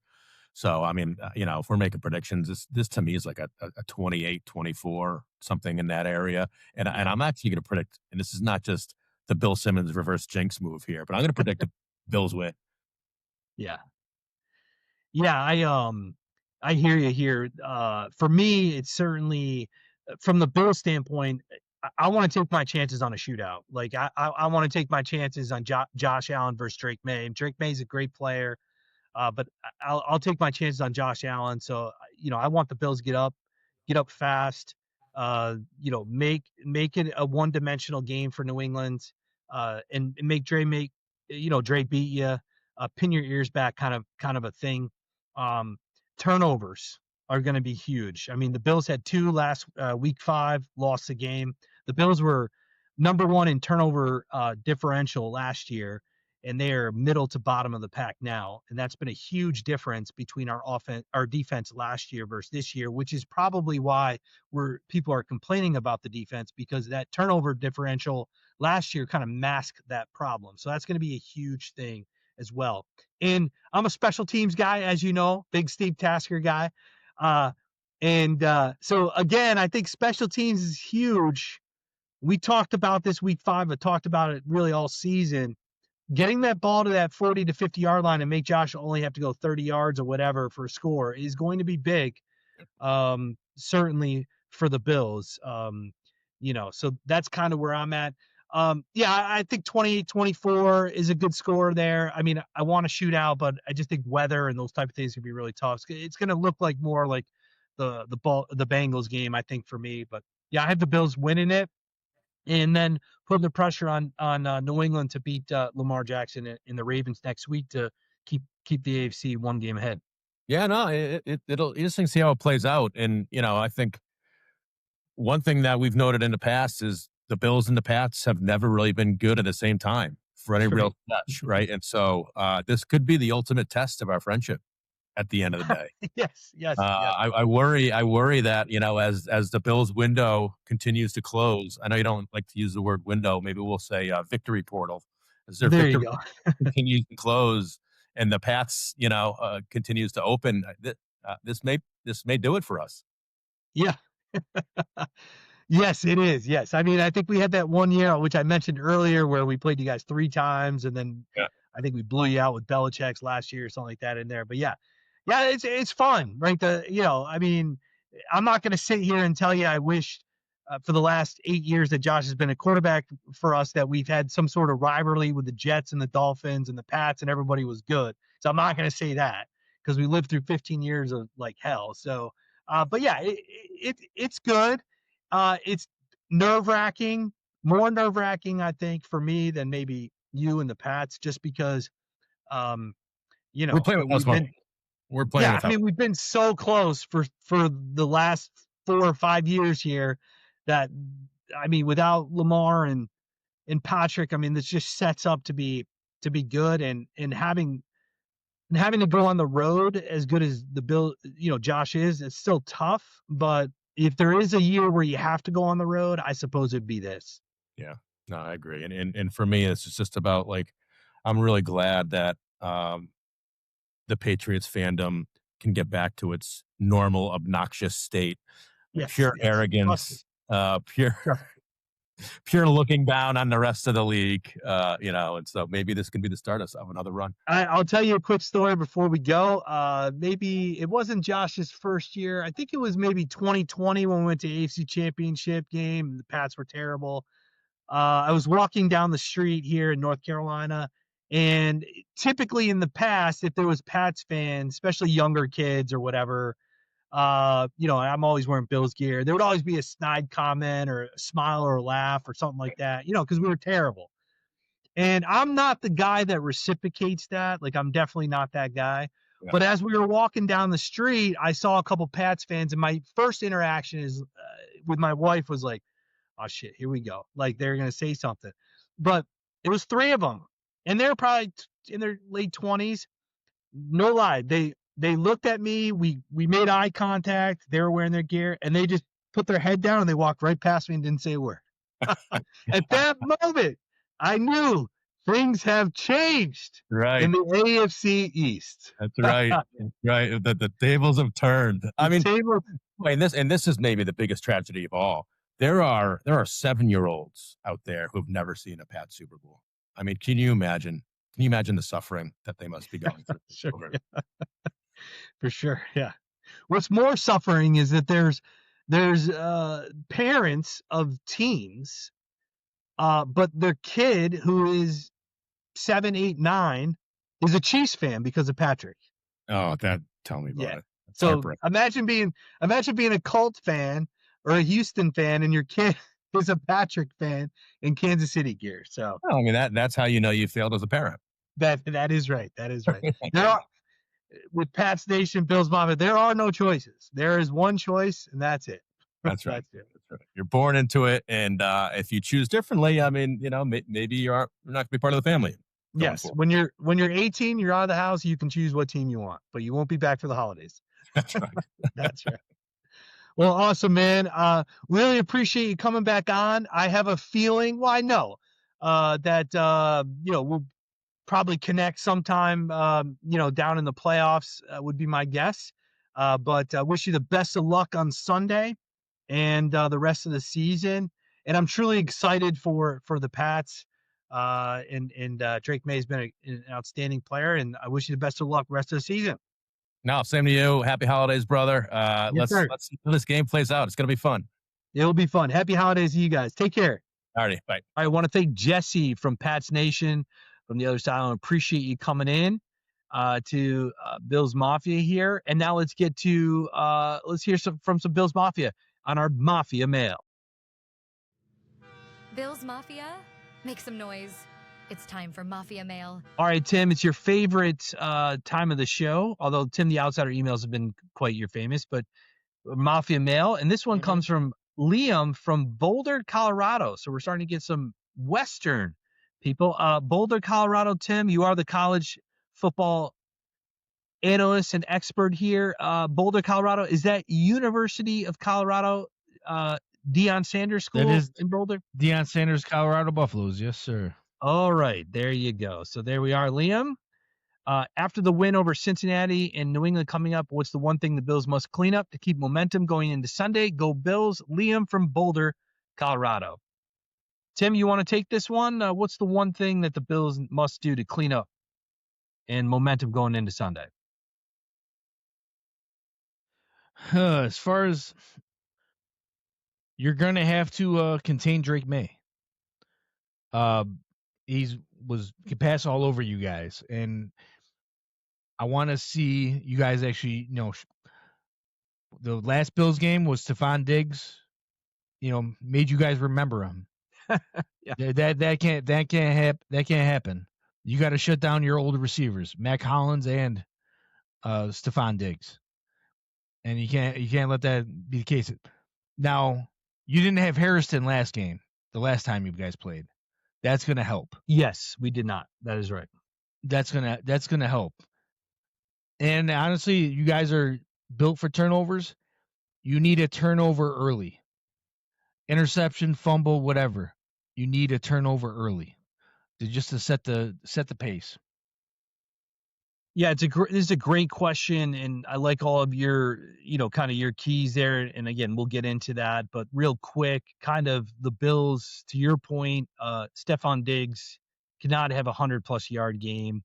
So, I mean, if we're making predictions, this to me is like a 28-24, something in that area. And I'm actually going to predict, and this is not just the Bill Simmons reverse jinx move here, but I'm going to predict the Bills win. Yeah. Yeah, I hear you here. For me, it's certainly, from the Bills standpoint, I want to take my chances on a shootout. Like, I want to take my chances on Josh Allen versus Drake May. And Drake May's a great player. But I'll take my chances on Josh Allen. So, I want the Bills get up fast, make it a one-dimensional game for New England, and make Dre beat you, pin your ears back kind of a thing. Turnovers are going to be huge. I mean, the Bills had 2 last week 5, lost the game. The Bills were number 1 in turnover differential last year, and they are middle to bottom of the pack now. And that's been a huge difference between our defense last year versus this year, which is probably why people are complaining about the defense, because that turnover differential last year kind of masked that problem. So that's going to be a huge thing as well. And I'm a special teams guy, as you know, big Steve Tasker guy. So again, I think special teams is huge. We talked about this week 5, but talked about it really all season. Getting that ball to that 40 to 50 yard line and make Josh only have to go 30 yards or whatever for a score is going to be big. Certainly for the Bills. So that's kind of where I'm at. I think 28-24 is a good score there. I mean, I want to shoot out, but I just think weather and those type of things can be really tough. It's going to look like more like the Bengals game, I think, for me. But yeah, I have the Bills winning it, and then putting the pressure on New England to beat Lamar Jackson in the Ravens next week to keep the AFC 1 game ahead. Yeah, no, it'll interesting to see how it plays out. And I think one thing that we've noted in the past is the Bills and the Pats have never really been good at the same time for any real touch, right? And so this could be the ultimate test of our friendship at the end of the day. Yes. I worry that, as the Bills window continues to close, I know you don't like to use the word window, maybe we'll say victory portal. As their victory continues to close and the paths, continues to open, this may do it for us. Yeah. Yes, it is. Yes. I mean, I think we had that one year, which I mentioned earlier, where we played you guys 3 times, and then Yeah. I think we blew you out with Belichick's last year or something like that in there. But yeah, it's fun, right? I mean, I'm not going to sit here and tell you I wish for the last 8 years that Josh has been a quarterback for us that we've had some sort of rivalry with the Jets and the Dolphins and the Pats and everybody was good. So I'm not going to say that because we lived through 15 years of like hell. So, but yeah, it's good. It's nerve-wracking, more nerve-wracking, I think, for me than maybe you and the Pats, just because, We're playing with house money. We're playing yeah, with I mean, we've been so close for the last 4 or 5 years here that, I mean, without Lamar and Patrick, I mean, this just sets up to be good and having to go on the road as good as Josh is, it's still tough. But if there is a year where you have to go on the road, I suppose it'd be this. Yeah, no, I agree. And for me, it's just about like, I'm really glad that the Patriots fandom can get back to its normal, obnoxious state, pure arrogance, pure looking down on the rest of the league, and so maybe this can be the start of another run. I'll tell you a quick story before we go. Maybe it wasn't Josh's first year. I think it was maybe 2020 when we went to AFC Championship game. The Pats were terrible. I was walking down the street here in North Carolina, and typically in the past, if there was Pats fans, especially younger kids or whatever, I'm always wearing Bills gear. There would always be a snide comment or a smile or a laugh or something like that, because we were terrible. And I'm not the guy that reciprocates that. Like, I'm definitely not that guy. Yeah. But as we were walking down the street, I saw a couple Pats fans, and my first interaction is with my wife was like, oh shit, here we go. Like, they're going to say something. But it was 3 of them, and they're probably in their late 20s. No lie. They looked at me. We made eye contact. They were wearing their gear, and they just put their head down and they walked right past me and didn't say a word. At that moment, I knew things have changed in the AFC East. That's right. Right. The tables have turned. I mean, and this is maybe the biggest tragedy of all. There are 7-year-olds out there who've never seen a Pats Super Bowl. I mean, can you imagine the suffering that they must be going through? Sure, yeah. For sure. Yeah. What's more suffering is that there's parents of teams, but their kid who is 7, 8, 9 is a Chiefs fan because of Patrick. Oh, tell me about it. That's so imagine being a Colts fan or a Houston fan, and your kid is a Patrick fan in Kansas City gear. So I mean, that's how you know you failed as a parent. That is right. That is right. There are, with Pats Nation, Bills Mafia, there are no choices. There is one choice, and that's it. That's right. That's right. You're born into it, and if you choose differently, I mean, maybe you're not going to be part of the family. Yes, when you're 18, you're out of the house. You can choose what team you want, but you won't be back for the holidays. That's right. That's right. Well, awesome, man. Really appreciate you coming back on. I have a feeling, well, I know that we'll probably connect sometime, down in the playoffs would be my guess. But I wish you the best of luck on Sunday and the rest of the season. And I'm truly excited for the Pats. And Drake May has been an outstanding player, and I wish you the best of luck rest of the season. No, same to you. Happy holidays, brother. Yes, let's see how this game plays out. It's going to be fun. It'll be fun. Happy holidays to you guys. Take care. All righty. Bye. I want to thank Jesse from Pats Nation from the other side. I appreciate you coming in to Bills Mafia here. And now let's get to let's hear from some Bills Mafia on our Mafia Mail. Bills Mafia, make some noise. It's time for Mafia Mail. All right, Tim, it's your favorite time of the show, although, Tim, the Outsider emails have been quite your famous, but Mafia Mail. And this one comes from Liam from Boulder, Colorado. So we're starting to get some Western people. Boulder, Colorado, Tim, you are the college football analyst and expert here. Boulder, Colorado, is that University of Colorado Deion Sanders School in Boulder? Deion Sanders, Colorado Buffaloes. Yes, sir. All right, there you go. So there we are, Liam. After the win over Cincinnati and New England coming up, what's the one thing the Bills must clean up to keep momentum going into Sunday? Go Bills. Liam from Boulder, Colorado. Tim, you want to take this one? What's the one thing that the Bills must do to clean up and momentum going into Sunday? As far as you're going to have to contain Drake May. He can pass all over you guys, and I want to see you guys actually, the last Bills game was Stephon Diggs, made you guys remember him. Yeah. That can't happen. You got to shut down your older receivers, Mac Hollins and Stephon Diggs, and you can't let that be the case. Now, you didn't have Harrison last game, the last time you guys played. That's going to help. Yes, we did not. That is right. That's gonna help. And honestly, you guys are built for turnovers. You need a turnover early. Interception, fumble, whatever. You need a turnover early to set the pace. Yeah, this is a great question, and I like all of your, kind of your keys there. And again, we'll get into that, but real quick, kind of the Bills, to your point, Stephon Diggs cannot have 100+ yard game.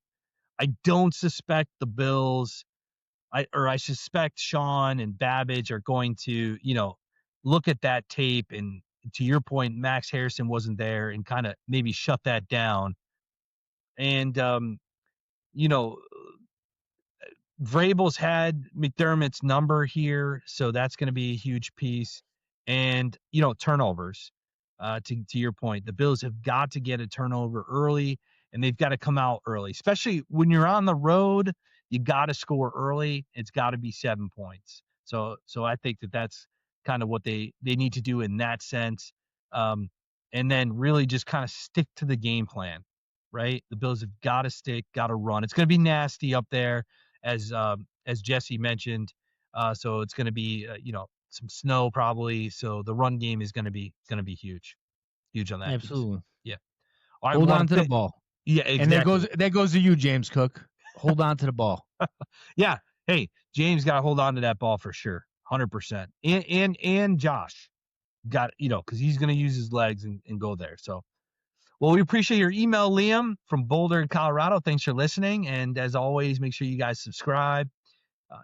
I don't suspect the Bills, I suspect Sean and Babbage are going to, look at that tape, and to your point, Max Harrison wasn't there, and kind of maybe shut that down. And Vrabel's had McDermott's number here, so that's going to be a huge piece. And, turnovers, to your point, the Bills have got to get a turnover early, and they've got to come out early, especially when you're on the road. You got to score early. It's got to be 7 points. So I think that's kind of what they need to do in that sense. And then really just kind of stick to the game plan, right? The Bills have got to run. It's going to be nasty up there, as Jesse mentioned. So it's going to be, some snow probably. So the run game is going to be huge on that. Absolutely. Piece. Yeah. All right, hold on to the ball. Yeah, exactly. And that goes to you, James Cook. Hold on to the ball. Yeah. Hey, James got to hold on to that ball for sure. 100%. And Josh got, because he's going to use his legs and go there. So, well, we appreciate your email, Liam from Boulder, Colorado. Thanks for listening. And as always, make sure you guys subscribe,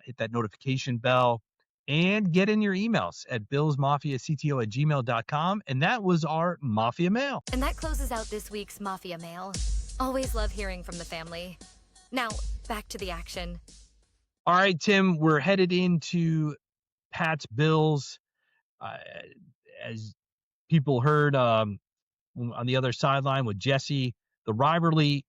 hit that notification bell, and get in your emails at BillsMafia@gmail.com. And that was our Mafia Mail. And that closes out this week's Mafia Mail. Always love hearing from the family. Now, back to the action. All right, Tim, we're headed into Pat's Bills. As people heard on the other sideline with Jesse, the rivalry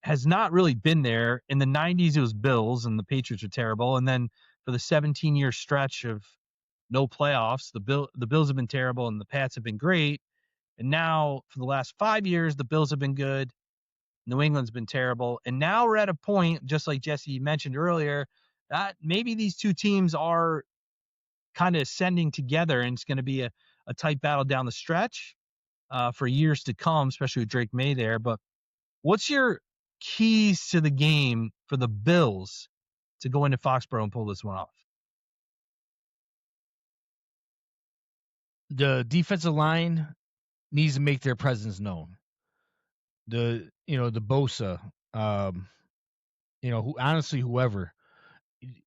has not really been there. In the 90s, it was Bills, and the Patriots were terrible. And then for the 17-year stretch of no playoffs, the Bills have been terrible, and the Pats have been great. And now, for the last 5 years, the Bills have been good. New England's been terrible. And now we're at a point, just like Jesse mentioned earlier, that maybe these two teams are kind of ascending together, and it's going to be a tight battle down the stretch for years to come, especially with Drake May there. But what's your keys to the game for the Bills to go into Foxborough and pull this one off? The defensive line needs to make their presence known. The Bosa, whoever,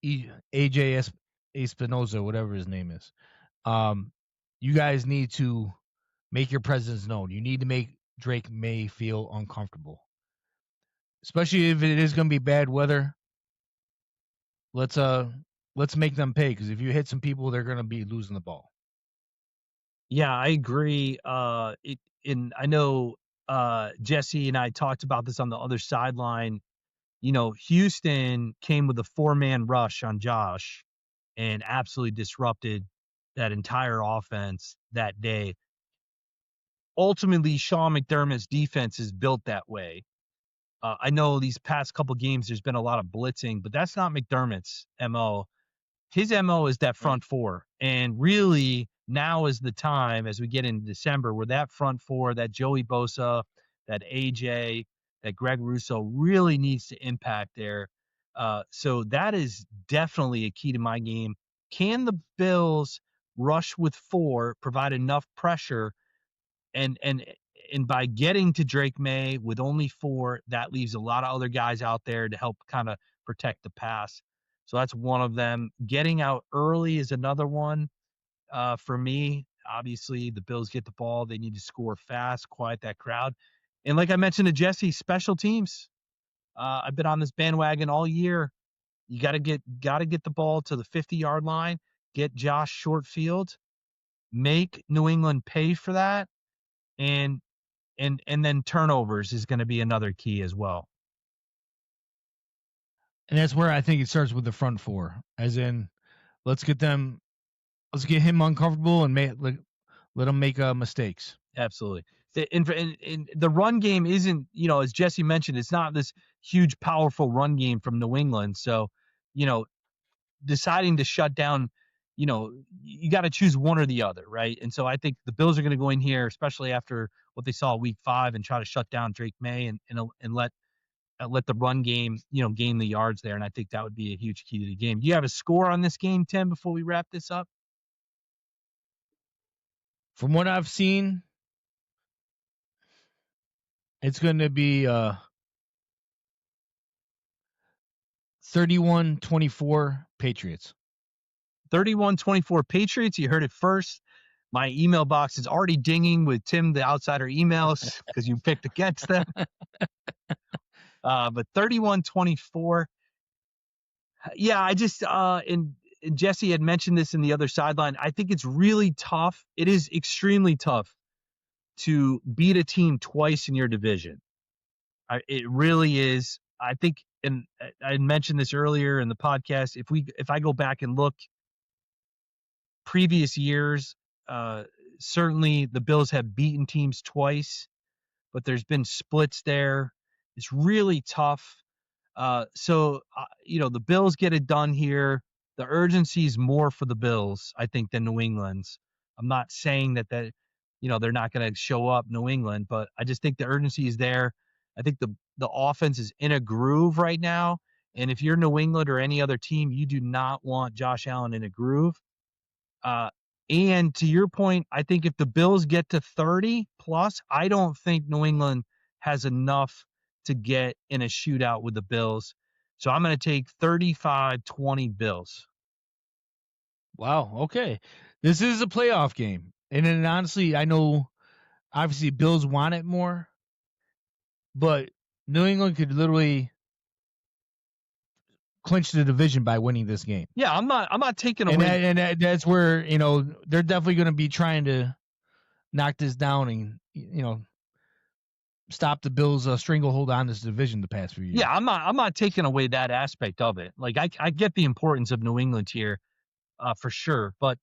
AJ Espinoza, whatever his name is, you guys need to make your presence known. You need to make Drake May feel uncomfortable, especially if it is going to be bad weather. Let's make them pay, because if you hit some people, they're going to be losing the ball. Yeah, I agree. And I know Jesse and I talked about this on the other sideline. Houston came with a 4-man rush on Josh and absolutely disrupted that entire offense that day. Ultimately, Sean McDermott's defense is built that way. I know these past couple games there's been a lot of blitzing, but that's not McDermott's MO. His MO is that front four. And really, now is the time as we get into December where that front four, that Joey Bosa, that AJ, that Greg Russo really needs to impact there. So that is definitely a key to my game. Can the Bills rush with 4, provide enough pressure, and by getting to Drake May with only 4, that leaves a lot of other guys out there to help kind of protect the pass. So that's one of them. Getting out early is another one for me. Obviously, the Bills get the ball. They need to score fast, quiet that crowd. And like I mentioned to Jesse, special teams. I've been on this bandwagon all year. You got to get the ball to the 50-yard line, get Josh short field, make New England pay for that, and then turnovers is going to be another key as well. And that's where I think it starts with the front 4, as in let's get him uncomfortable and let him make mistakes. Absolutely. And the run game isn't, as Jesse mentioned, it's not this huge, powerful run game from New England. So, deciding to shut down, you got to choose one or the other, right? And so I think the Bills are going to go in here, especially after what they saw week 5, and try to shut down Drake May and let the run game, gain the yards there. And I think that would be a huge key to the game. Do you have a score on this game, Tim, before we wrap this up? From what I've seen, it's going to be 31-24 Patriots. 31-24 Patriots. You heard it first. My email box is already dinging with Tim the Outsider emails because you picked against them. But 31-24. Yeah, I just and Jesse had mentioned this in the other sideline. I think it's really tough. It is extremely tough to beat a team twice in your division. It really is. I think, and I mentioned this earlier in the podcast. If I go back and look previous years, certainly the Bills have beaten teams twice, but there's been splits there. It's really tough. So the Bills get it done here. The urgency is more for the Bills, I think, than New England's. I'm not saying that they're not going to show up New England, but I just think the urgency is there. I think the offense is in a groove right now. And if you're New England or any other team, you do not want Josh Allen in a groove. And to your point, I think if the Bills get to 30 plus, I don't think New England has enough to get in a shootout with the Bills. So I'm going to take 35-20 Bills. Wow. Okay. This is a playoff game. And then honestly, I know obviously Bills want it more, but New England could literally clinch the division by winning this game. Yeah, I'm not taking away. And that's where, they're definitely going to be trying to knock this down and, stop the Bills' stranglehold on this division the past few years. Yeah, I'm not taking away that aspect of it. Like I get the importance of New England here, for sure. But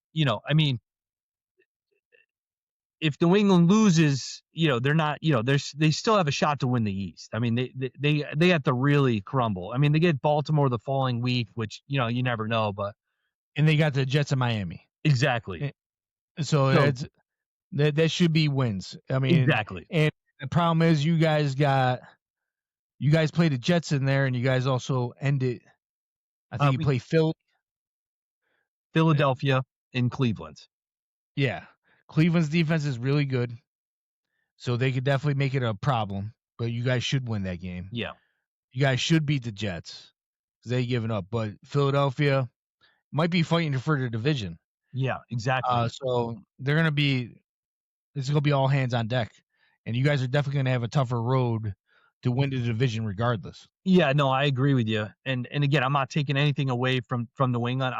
if New England loses, they're not, they still have a shot to win the East. I mean, they have to really crumble. I mean, they get Baltimore the following week, which you never know, but and they got the Jets in Miami. Exactly. So that should be wins. I mean, exactly. And the problem is you guys played the Jets in there, and you guys also ended. I think you play Philadelphia in Cleveland. Yeah. Cleveland's defense is really good, so they could definitely make it a problem. But you guys should win that game. Yeah, you guys should beat the Jets because they given up. But Philadelphia might be fighting for the division. Yeah, exactly. So they're gonna be. This is gonna be all hands on deck, and you guys are definitely gonna have a tougher road to win the division regardless. Yeah, no, I agree with you. And again, I'm not taking anything away from New England.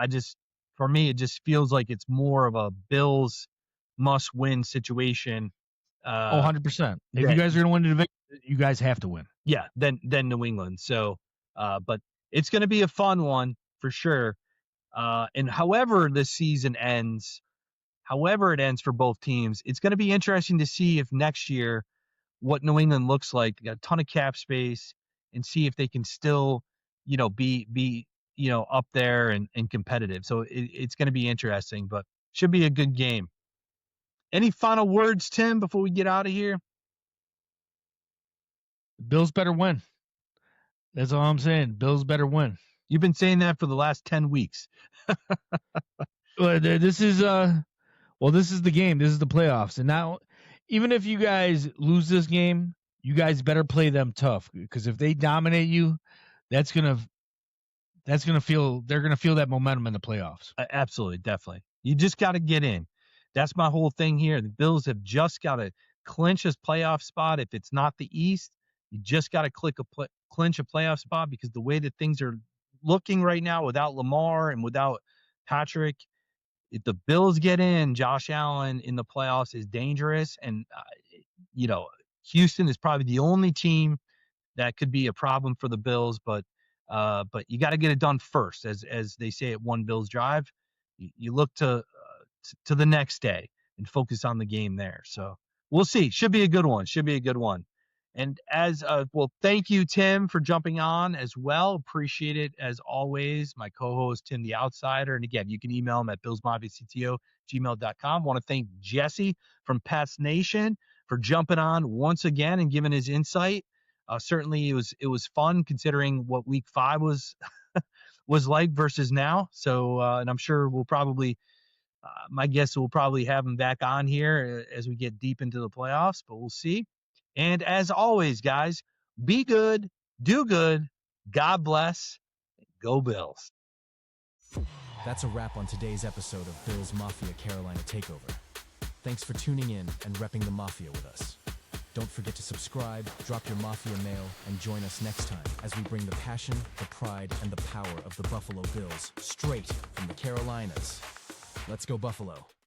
For me, it just feels like it's more of a Bills must-win situation. 100%. If you guys are going to win the division, you guys have to win. Yeah, then New England. So, but it's going to be a fun one for sure. And however this season ends, however it ends for both teams, it's going to be interesting to see if next year what New England looks like. They got a ton of cap space, and see if they can still, be up there and competitive. So it's going to be interesting, but should be a good game. Any final words, Tim, before we get out of here? Bills better win. That's all I'm saying. Bills better win. You've been saying that for the last 10 weeks. This is this is the game. This is the playoffs. And now, even if you guys lose this game, you guys better play them tough, because if they dominate you, they're gonna feel that momentum in the playoffs. Absolutely, definitely. You just got to get in. That's my whole thing here. The Bills have just got to clinch this playoff spot. If it's not the East, you just got to clinch a playoff spot, because the way that things are looking right now without Lamar and without Patrick, if the Bills get in, Josh Allen in the playoffs is dangerous. And, Houston is probably the only team that could be a problem for the Bills, but you got to get it done first, as they say at One Bills Drive. You look to the next day and focus on the game there. So we'll see. Should be a good one. And thank you, Tim, for jumping on as well. Appreciate it as always. My co-host, Tim the Outsider. And again, you can email him at BillsMafia@gmail.com. Want to thank Jesse from Pats Nation for jumping on once again and giving his insight. Certainly it was fun considering what week 5 was like versus now. So, and I'm sure we'll probably, my guess we'll probably have him back on here as we get deep into the playoffs, but we'll see. And as always, guys, be good, do good, God bless, go Bills. That's a wrap on today's episode of Bills Mafia Carolina Takeover. Thanks for tuning in and repping the Mafia with us. Don't forget to subscribe, drop your Mafia mail, and join us next time as we bring the passion, the pride, and the power of the Buffalo Bills straight from the Carolinas. Let's go Buffalo.